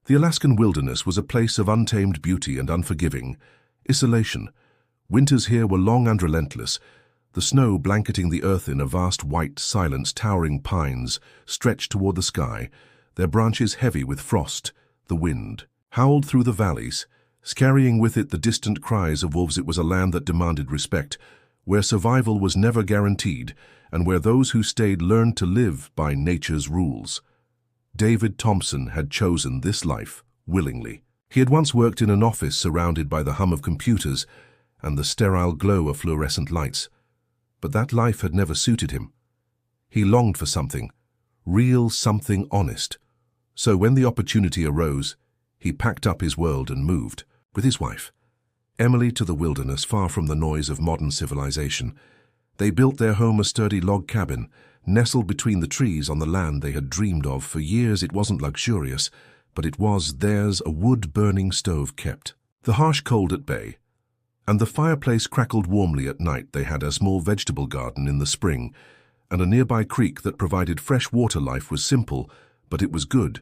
The Alaskan wilderness was a place of untamed beauty and unforgiving isolation. Winters here were long and relentless, the snow blanketing the earth in a vast white silence. Towering pines stretched toward the sky, their branches heavy with frost. The wind howled through the valleys, carrying with it the distant cries of wolves. It was a land that demanded respect, where survival was never guaranteed, and where those who stayed learned to live by nature's rules. David Thompson had chosen this life willingly. He had once worked in an office surrounded by the hum of computers and the sterile glow of fluorescent lights. But that life had never suited him. He longed for something real, something honest. So when the opportunity arose, he packed up his world and moved, with his wife, Emily, to the wilderness, far from the noise of modern civilization. They built their home a sturdy log cabin, nestled between the trees on the land they had dreamed of for years. It wasn't luxurious, but it was theirs, a wood-burning stove kept the harsh cold at bay, and the fireplace crackled warmly at night. They had a small vegetable garden in the spring, and a nearby creek that provided fresh water. Life was simple, but it was good.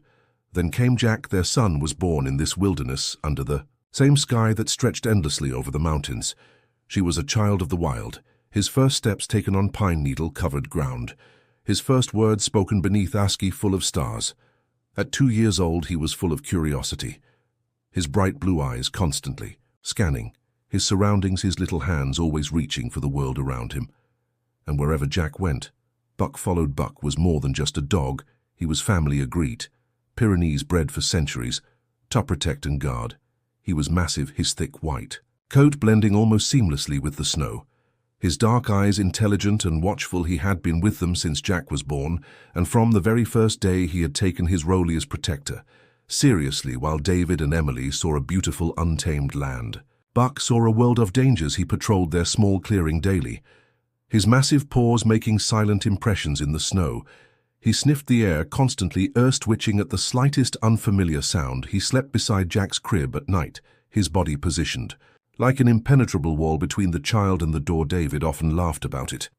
Then came Jack. Their son was born in this wilderness, under the same sky that stretched endlessly over the mountains. She was a child of the wild, his first steps taken on pine needle-covered ground, his first words spoken beneath ASCII full of stars. At 2 years old, he was full of curiosity, his bright blue eyes constantly scanning his surroundings, his little hands always reaching for the world around him. And wherever Jack went, Buck followed. Buck was more than just a dog. He was family, agreed. Pyrenees bred for centuries, to protect and guard. He was massive, his thick white coat blending almost seamlessly with the snow. His dark eyes intelligent and watchful. He had been with them since Jack was born, and from the very first day he had taken his role as protector seriously. While David and Emily saw a beautiful, untamed land, Buck saw a world of dangers. He patrolled their small clearing daily, his massive paws making silent impressions in the snow. He sniffed the air constantly, ear-twitching at the slightest unfamiliar sound. He slept beside Jack's crib at night, his body positioned like an impenetrable wall between the child and the door. David often laughed about it.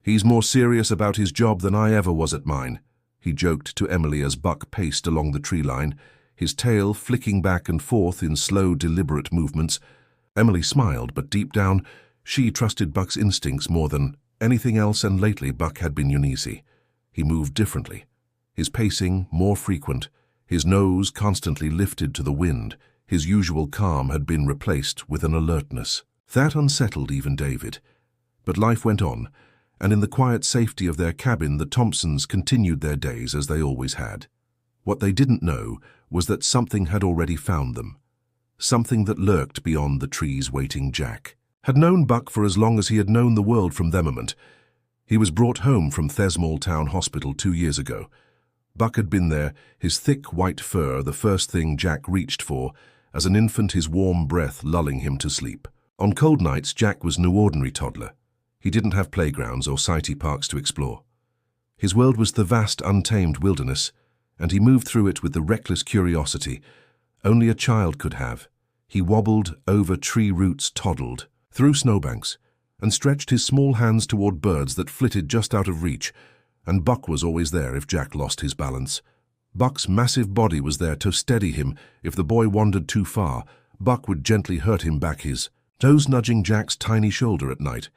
"He's more serious about his job than I ever was at mine," he joked to Emily as Buck paced along the tree line, his tail flicking back and forth in slow, deliberate movements. Emily smiled, but deep down, she trusted Buck's instincts more than anything else, and lately Buck had been uneasy. He moved differently, his pacing more frequent, his nose constantly lifted to the wind. His usual calm had been replaced with an alertness that unsettled even David. But life went on, and in the quiet safety of their cabin, the Thompsons continued their days as they always had. What they didn't know was that something had already found them, something that lurked beyond the trees waiting. Jack had known Buck for as long as he had known the world. From the moment he was brought home from Thesmall Town Hospital 2 years ago, Buck had been there, his thick white fur the first thing Jack reached for. As an infant, his warm breath lulling him to sleep. On cold nights, Jack was no ordinary toddler. He didn't have playgrounds or city parks to explore. His world was the vast, untamed wilderness, and he moved through it with the reckless curiosity only a child could have. He wobbled over tree roots, toddled through snowbanks, and stretched his small hands toward birds that flitted just out of reach, and Buck was always there if Jack lost his balance. Buck's massive body was there to steady him. If the boy wandered too far, Buck would gently hurt him back, his toes nudging Jack's tiny shoulder at night.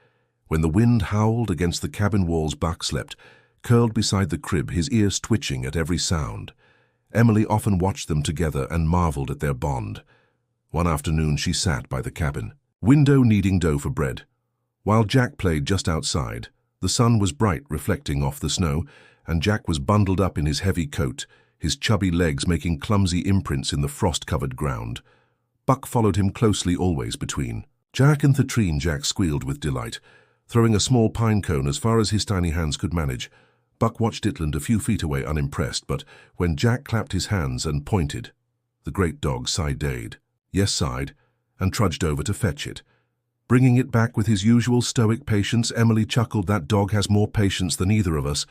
When the wind howled against the cabin walls, Buck slept, curled beside the crib, his ears twitching at every sound. Emily often watched them together and marveled at their bond. One afternoon she sat by the cabin window kneading dough for bread, while Jack played just outside. The sun was bright, reflecting off the snow, and Jack was bundled up in his heavy coat, his chubby legs making clumsy imprints in the frost-covered ground. Buck followed him closely, always between Jack and the tree. Jack squealed with delight, throwing a small pine cone as far as his tiny hands could manage. Buck watched it land a few feet away, unimpressed, but when Jack clapped his hands and pointed, the great dog sighed, and trudged over to fetch it, bringing it back with his usual stoic patience. Emily chuckled. "That dog has more patience than either of us."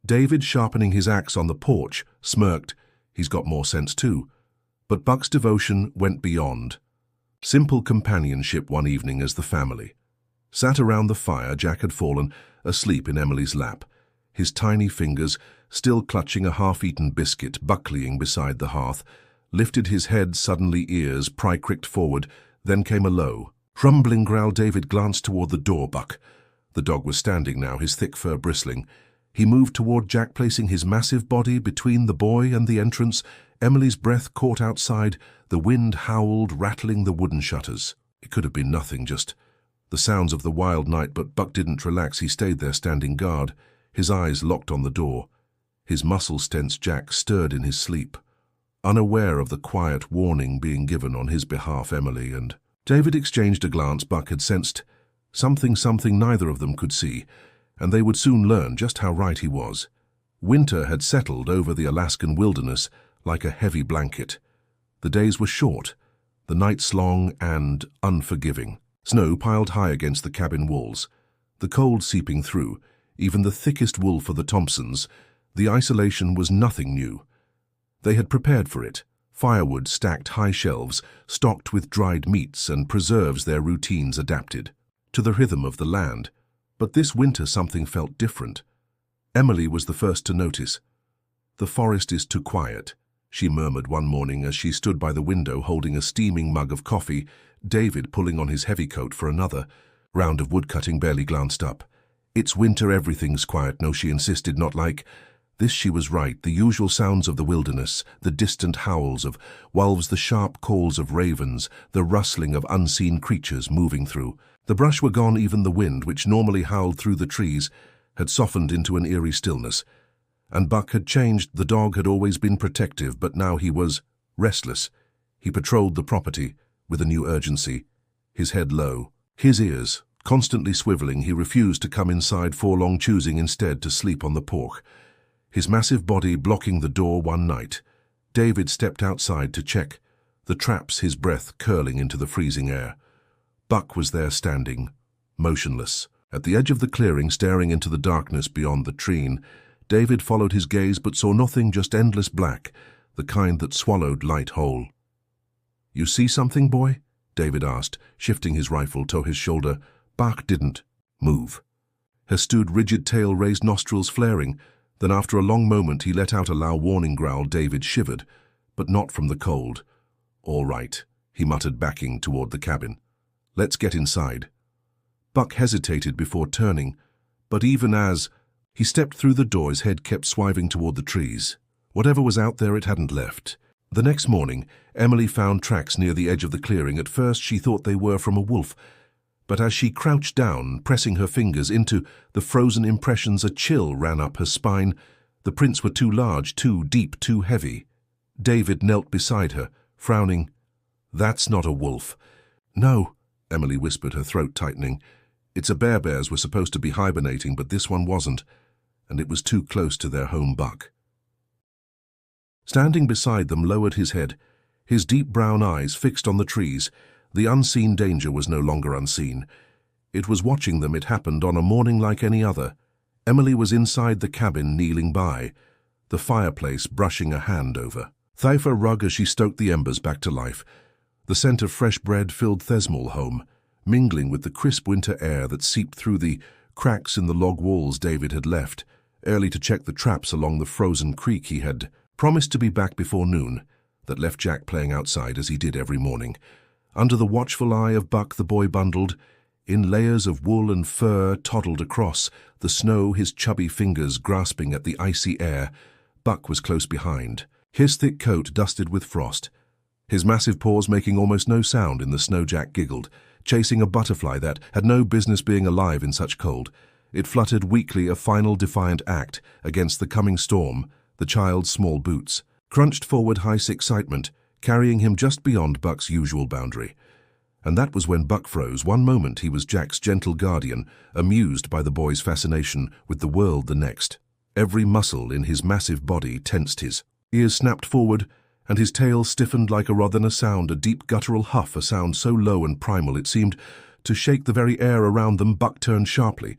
David, sharpening his axe on the porch, smirked. "He's got more sense too." But Buck's devotion went beyond simple companionship. One evening, as the family sat around the fire, Jack had fallen asleep in Emily's lap, his tiny fingers still clutching a half-eaten biscuit buckling beside the hearth. lifted his head, suddenly ears pricked forward, then came a low, rumbling growl. David glanced toward the door. Buck. The dog was standing now, his thick fur bristling. He moved toward Jack, placing his massive body between the boy and the entrance. Emily's breath caught outside. The wind howled, rattling the wooden shutters. It could have been nothing, just the sounds of the wild night, but Buck didn't relax. He stayed there, standing guard, his eyes locked on the door. His muscles tense. Jack stirred in his sleep, unaware of the quiet warning being given on his behalf. Emily and David exchanged a glance. Buck had sensed something neither of them could see, and they would soon learn just how right he was. Winter had settled over the Alaskan wilderness like a heavy blanket. The days were short, the nights long and unforgiving. Snow piled high against the cabin walls, the cold seeping through even the thickest wool for the Thompsons. The isolation was nothing new. They had prepared for it. Firewood stacked high shelves, stocked with dried meats and preserves, their routines adapted to the rhythm of the land. But this winter something felt different. Emily was the first to notice. "The forest is too quiet," she murmured one morning as she stood by the window holding a steaming mug of coffee. David, pulling on his heavy coat for another round of woodcutting, barely glanced up. "It's winter, everything's quiet." "No," she insisted, "not like this." She was right. The usual sounds of the wilderness, the distant howls of wolves, the sharp calls of ravens, the rustling of unseen creatures moving through the brush were gone. Even the wind, which normally howled through the trees, had softened into an eerie stillness. And Buck had changed. The dog had always been protective, but now he was restless. He patrolled the property with a new urgency, his head low, his ears constantly swiveling. He refused to come inside for long, choosing instead to sleep on the porch, his massive body blocking the door. One night, David stepped outside to check the traps, his breath curling into the freezing air. Buck was there, standing, motionless, at the edge of the clearing, staring into the darkness beyond the tree. David followed his gaze but saw nothing, just endless black, the kind that swallowed light whole. "You see something, boy?" David asked, shifting his rifle to his shoulder. Buck didn't move. Her stood rigid, tail raised, nostrils flaring. Then after a long moment he let out a loud warning growl. David shivered, but not from the cold. "All right," he muttered, backing toward the cabin. "Let's get inside." Buck hesitated before turning, but even as he stepped through the door, his head kept swiving toward the trees. Whatever was out there, it hadn't left. The next morning, Emily found tracks near the edge of the clearing. At first she thought they were from a wolf, but as she crouched down, pressing her fingers into the frozen impressions, a chill ran up her spine. The prints were too large, too deep, too heavy. David knelt beside her, frowning. "That's not a wolf." "No," Emily whispered, her throat tightening. "It's a bear. Bears were supposed to be hibernating, but this one wasn't, and it was too close to their home." Buck, standing beside them, lowered his head, his deep brown eyes fixed on the trees. The unseen danger was no longer unseen. It was watching them. It happened on a morning like any other. Emily was inside the cabin, kneeling by the fireplace, brushing a hand over Thaifa rug as she stoked the embers back to life. The scent of fresh bread filled Thesmol home, mingling with the crisp winter air that seeped through the cracks in the log walls. David had left early to check the traps along the frozen creek. He had promised to be back before noon. That left Jack playing outside as he did every morning. Under the watchful eye of Buck, the boy, bundled in layers of wool and fur, toddled across the snow, his chubby fingers grasping at the icy air. Buck was close behind, his thick coat dusted with frost, his massive paws making almost no sound in the snow. Jack giggled, chasing a butterfly that had no business being alive in such cold. It fluttered weakly, a final defiant act against the coming storm. The child's small boots crunched forward, high excitement, carrying him just beyond Buck's usual boundary. And that was when Buck froze. One moment he was Jack's gentle guardian, amused by the boy's fascination with the world. The next, every muscle in his massive body tensed, his ears snapped forward, and his tail stiffened like a rod. Then a sound, a deep guttural huff, a sound so low and primal it seemed to shake the very air around them. Buck turned sharply,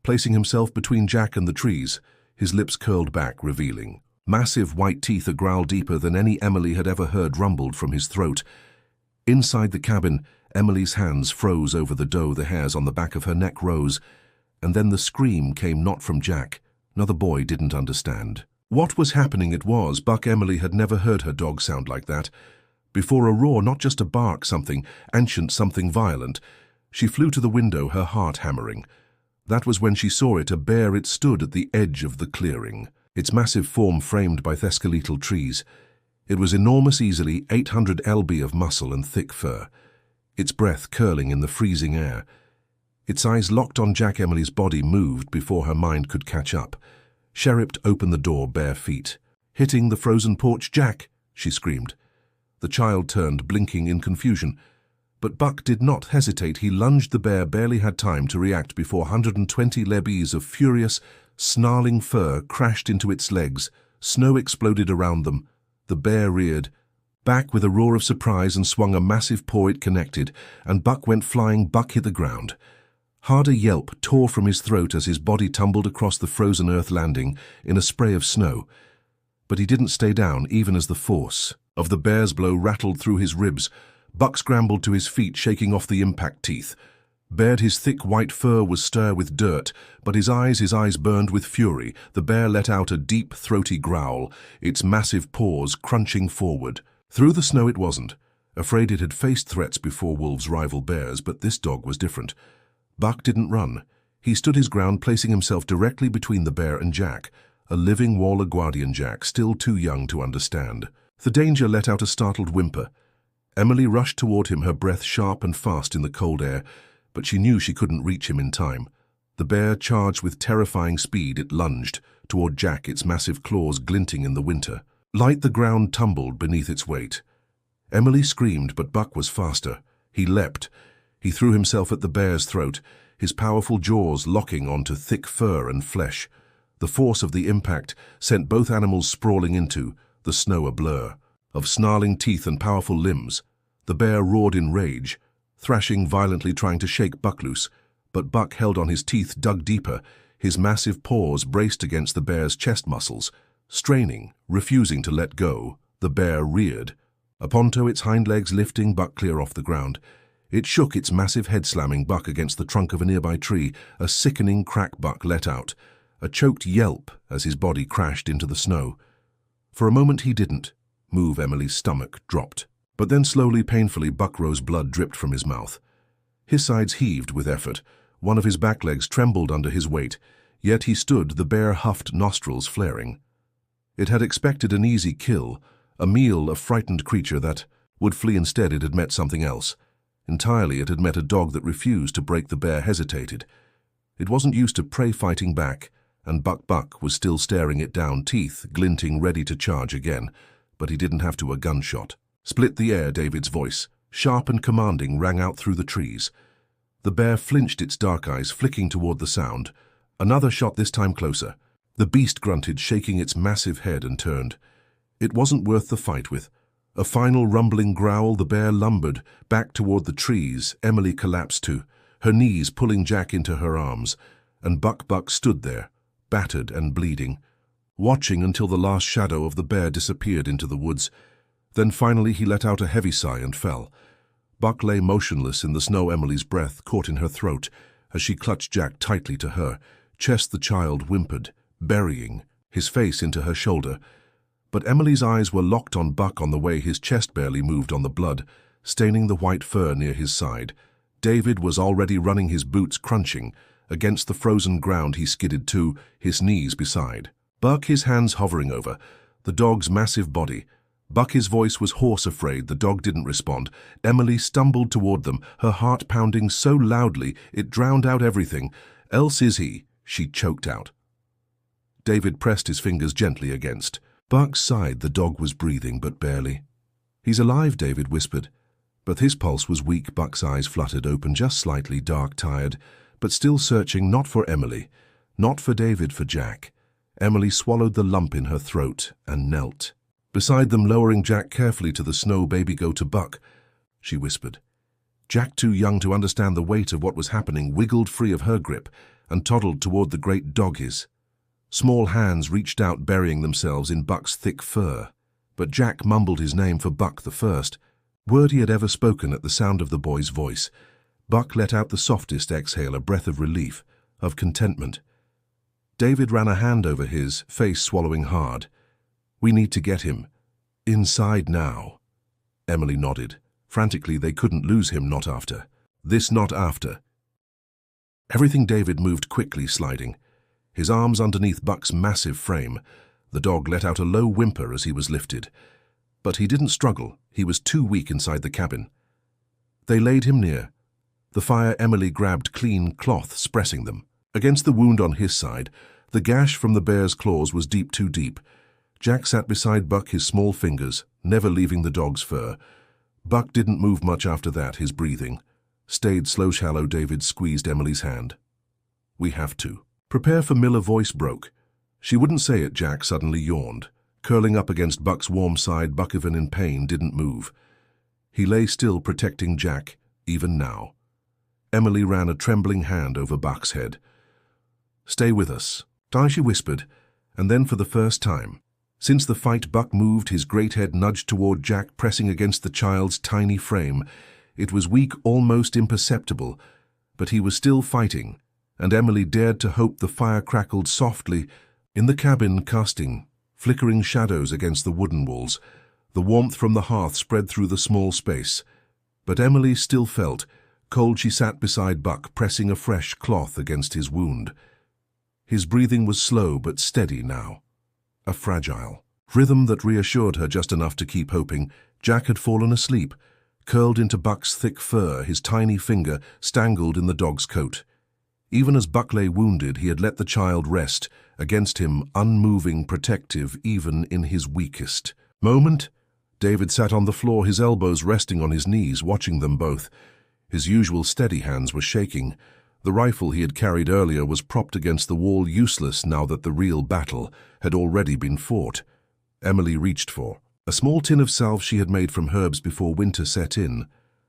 placing himself between Jack and the trees, his lips curled back, revealing massive white teeth. A growl deeper than any Emily had ever heard rumbled from his throat. Inside the cabin, Emily's hands froze over the doe. The hairs on the back of her neck rose, and then the scream came, not from Jack. No, the boy didn't understand. What was happening? It was Buck. Emily had never heard her dog sound like that. Before a roar, not just a bark, something ancient, something violent. She flew to the window, her heart hammering. That was when she saw it, a bear. It stood at the edge of the clearing, its massive form framed by thescaletal trees. It was enormous, easily 800 lb of muscle and thick fur, its breath curling in the freezing air. Its eyes locked on Jack. Emily's body moved before her mind could catch up. Sheript opened the door, bare feet. Hitting the frozen porch. "Jack!" she screamed. The child turned, blinking in confusion. But Buck did not hesitate. He lunged. The bear barely had time to react before 120 lbs of furious, snarling fur crashed into its legs. Snow exploded around them. The bear reared back with a roar of surprise and swung a massive paw. It connected, and Buck went flying. Buck hit the ground. Hard, a yelp tore from his throat as his body tumbled across the frozen earth, landing in a spray of snow. But he didn't stay down, even as the force of the bear's blow rattled through his ribs. Buck scrambled to his feet, shaking off the impact. Teeth bared, his thick white fur was stir with dirt, but his eyes burned with fury. The bear let out a deep, throaty growl, its massive paws crunching forward. Through the snow it wasn't. Afraid it had faced threats before, wolves, rival bears, but this dog was different. Buck didn't run. He stood his ground, placing himself directly between the bear and Jack, a living wall, a guardian. Jack, still too young to understand the danger, let out a startled whimper. Emily rushed toward him, her breath sharp and fast in the cold air, but she knew she couldn't reach him in time. The bear charged with terrifying speed. It lunged toward Jack, its massive claws glinting in the winter light. The ground tumbled beneath its weight. Emily screamed, but Buck was faster. He leapt. He threw himself at the bear's throat, his powerful jaws locking onto thick fur and flesh. The force of the impact sent both animals sprawling into the snow, a blur of snarling teeth and powerful limbs. The bear roared in rage, thrashing violently, trying to shake Buck loose. But Buck held on. His teeth dug deeper, his massive paws braced against the bear's chest muscles, straining, refusing to let go. The bear reared, upon its hind legs, lifting Buck clear off the ground. It shook, its massive head slamming Buck against the trunk of a nearby tree. A sickening crack. Buck let out a choked yelp as his body crashed into the snow. For a moment he didn't move. Emily's stomach dropped. But then slowly, painfully, Buck rose. Blood dripped from his mouth. His sides heaved with effort. One of his back legs trembled under his weight. Yet he stood, the bear huffed, nostrils flaring. It had expected an easy kill, a meal, a frightened creature that would flee. Instead, it had met something else. Entirely, it had met a dog that refused to break. The bear hesitated. It wasn't used to prey fighting back, and Buck was still staring it down, teeth glinting, ready to charge again. But he didn't have to. A gunshot split the air. David's voice, sharp and commanding, rang out through the trees. The bear flinched, its dark eyes flicking toward the sound. Another shot, this time closer. The beast grunted, shaking its massive head, and turned. It wasn't worth the fight with. A final rumbling growl. The bear lumbered back toward the trees. Emily collapsed too, her knees pulling Jack into her arms, and Buck stood there, battered and bleeding, watching until the last shadow of the bear disappeared into the woods. Then finally he let out a heavy sigh and fell. Buck lay motionless in the snow. Emily's breath caught in her throat as she clutched Jack tightly to her chest. The child whimpered, burying his face into her shoulder. But Emily's eyes were locked on Buck, on the way his chest barely moved on the blood, staining the white fur near his side. David was already running, his boots crunching. Against the frozen ground he skidded too, his knees beside Buck, his hands hovering over the dog's massive body. Buck, his voice was hoarse, afraid. The dog didn't respond. Emily stumbled toward them, her heart pounding so loudly it drowned out everything. "Else is he," she choked out. David pressed his fingers gently against Buck's side. The dog was breathing, but barely. "He's alive," David whispered. But his pulse was weak. Buck's eyes fluttered open, just slightly, dark, tired, but still searching, not for Emily, not for David, for Jack. Emily swallowed the lump in her throat and knelt beside them, lowering Jack carefully to the snow. "Baby, go to Buck," she whispered. Jack, too young to understand the weight of what was happening, wiggled free of her grip and toddled toward the great dog. His small hands reached out, burying themselves in Buck's thick fur. But Jack mumbled his name, for Buck, the first word he had ever spoken. At the sound of the boy's voice, Buck let out the softest exhale, a breath of relief, of contentment. David ran a hand over his, face swallowing hard. "We need to get him. Inside now." Emily nodded. Frantically, they couldn't lose him, not after. This not after. Everything David moved quickly, sliding. His arms underneath Buck's massive frame. The dog let out a low whimper as he was lifted. But he didn't struggle. He was too weak inside the cabin. They laid him near. The fire Emily grabbed clean cloths, pressing them. Against the wound on his side, the gash from the bear's claws was deep, too deep. Jack sat beside Buck, his small fingers, never leaving the dog's fur. Buck didn't move much after that, his breathing. Stayed slow shallow. David squeezed Emily's hand. "We have to." "Prepare for Miller," voice broke. She wouldn't say it. Jack suddenly yawned. Curling up against Buck's warm side, Buck, even in pain, didn't move. He lay still, protecting Jack, even now. Emily ran a trembling hand over Buck's head. "Stay with us," she whispered, and then for the first time, since the fight, Buck moved, his great head nudged toward Jack, pressing against the child's tiny frame. It was weak, almost imperceptible, but he was still fighting, and Emily dared to hope. The fire crackled softly in the cabin, casting flickering shadows against the wooden walls. The warmth from the hearth spread through the small space. But Emily still felt cold. She sat beside Buck, pressing a fresh cloth against his wound. His breathing was slow but steady now. A fragile rhythm that reassured her just enough to keep hoping. Jack had fallen asleep, curled into Buck's thick fur, his tiny finger stangled in the dog's coat. Even as Buck lay wounded, he had let the child rest against him, unmoving, protective, even in his weakest moment. David sat on the floor, his elbows resting on his knees, watching them both. His usual steady hands were shaking. The rifle he had carried earlier was propped against the wall, useless now that the real battle had already been fought. Emily reached for a small tin of salve she had made from herbs before winter set in.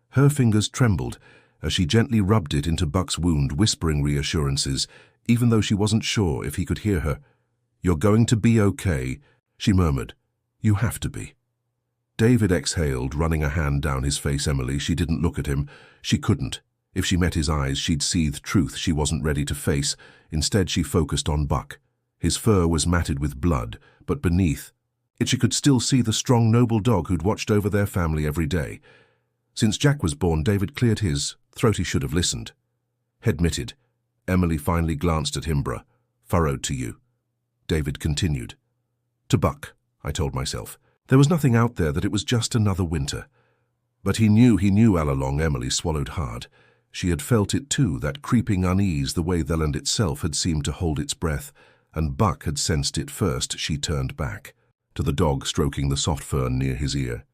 Her fingers trembled as she gently rubbed it into Buck's wound, whispering reassurances, even though she wasn't sure if he could hear her. "You're going to be okay," she murmured. "You have to be." David exhaled, running a hand down his face. Emily, she didn't look at him. She couldn't. If she met his eyes, she'd seethe truth she wasn't ready to face. Instead, she focused on Buck. His fur was matted with blood, but beneath it she could still see the strong, noble dog who'd watched over their family every day. Since Jack was born, David cleared his throat. He should have listened. Admitted. Emily finally glanced at him. "Bruh, furrowed to you." David continued. "To Buck," I told myself. There was nothing out there, that it was just another winter. But he knew all along. Emily swallowed hard. She had felt it too, that creeping unease, the way the land itself had seemed to hold its breath, and Buck had sensed it first. She turned back to the dog stroking the soft fern near his ear.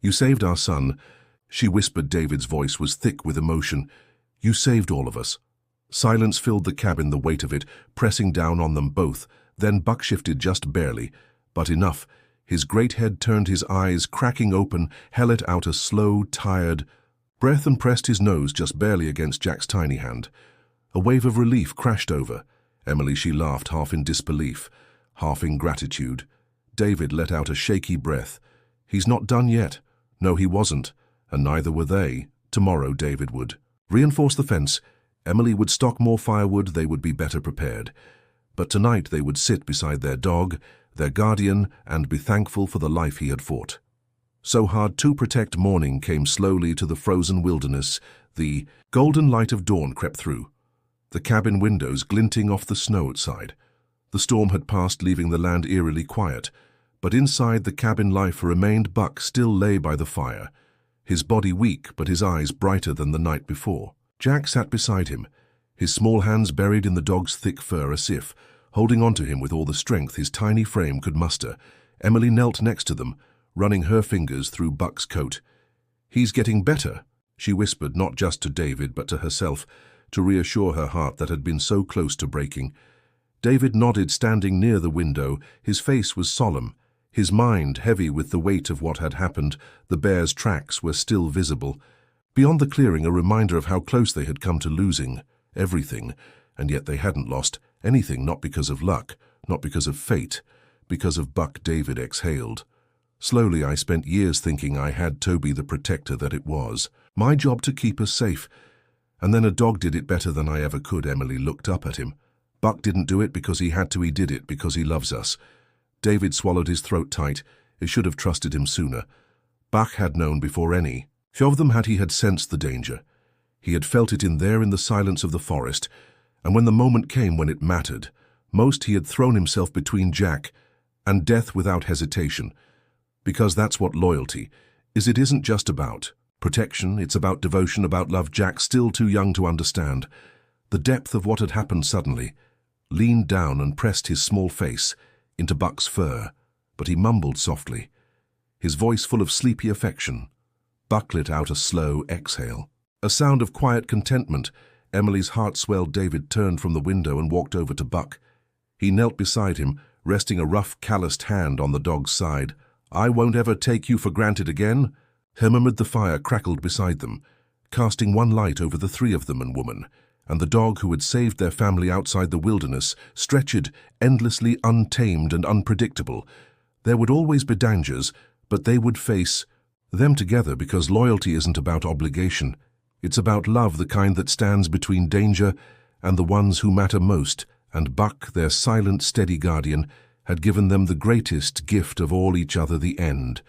"You saved our son," she whispered. David's voice was thick with emotion. "You saved all of us." Silence filled the cabin, the weight of it pressing down on them both. Then Buck shifted, just barely, but enough. His great head turned, his eyes cracking open, held out a slow, tired breath and pressed his nose just barely against Jack's tiny hand. A wave of relief crashed over Emily. She laughed, half in disbelief, half in gratitude. David let out a shaky breath. "He's not done yet." No, he wasn't, and neither were they. Tomorrow David would reinforce the fence. Emily would stock more firewood. They would be better prepared. But tonight they would sit beside their dog, their guardian, and be thankful for the life he had fought so hard to protect. Morning came slowly to the frozen wilderness. The golden light of dawn crept through, the cabin windows glinting off the snow outside. The storm had passed, leaving the land eerily quiet, but inside the cabin life remained. Buck still lay by the fire, his body weak but his eyes brighter than the night before. Jack sat beside him, his small hands buried in the dog's thick fur, as if holding onto him with all the strength his tiny frame could muster. Emily knelt next to them, running her fingers through Buck's coat. "He's getting better," she whispered, not just to David but to herself, to reassure her heart that had been so close to breaking. David nodded, standing near the window. His face was solemn, his mind heavy with the weight of what had happened. The bear's tracks were still visible. Beyond the clearing, a reminder of how close they had come to losing everything, and yet they hadn't lost anything, not because of luck, not because of fate, because of Buck. David exhaled. "Slowly, I spent years thinking I had to be the protector that it was my job to keep us safe, and then a dog did it better than I ever could." Emily looked up at him. Buck didn't do it because he had to, he did it because he loves us. David swallowed his throat tight. He should have trusted him sooner. Buck had known before any of them he had sensed the danger. He had felt it in the silence of the forest, and when the moment came when it mattered most, he had thrown himself between Jack and death without hesitation. Because that's what loyalty is. It isn't just about protection, it's about devotion, about love. Jack, still too young to understand the depth of what had happened suddenly, leaned down and pressed his small face into Buck's fur, but he mumbled softly, his voice full of sleepy affection. Buck let out a slow exhale, a sound of quiet contentment. Emily's heart swelled. David turned from the window and walked over to Buck. He knelt beside him, resting a rough, calloused hand on the dog's side. "I won't ever take you for granted again." Murmured. The fire crackled beside them, casting one light over the three of them and woman, and the dog who had saved their family outside the wilderness, stretched, endlessly untamed and unpredictable. There would always be dangers, but they would face them together, because loyalty isn't about obligation. It's about love, the kind that stands between danger and the ones who matter most. And Buck, their silent, steady guardian, had given them the greatest gift of all, each other, the end.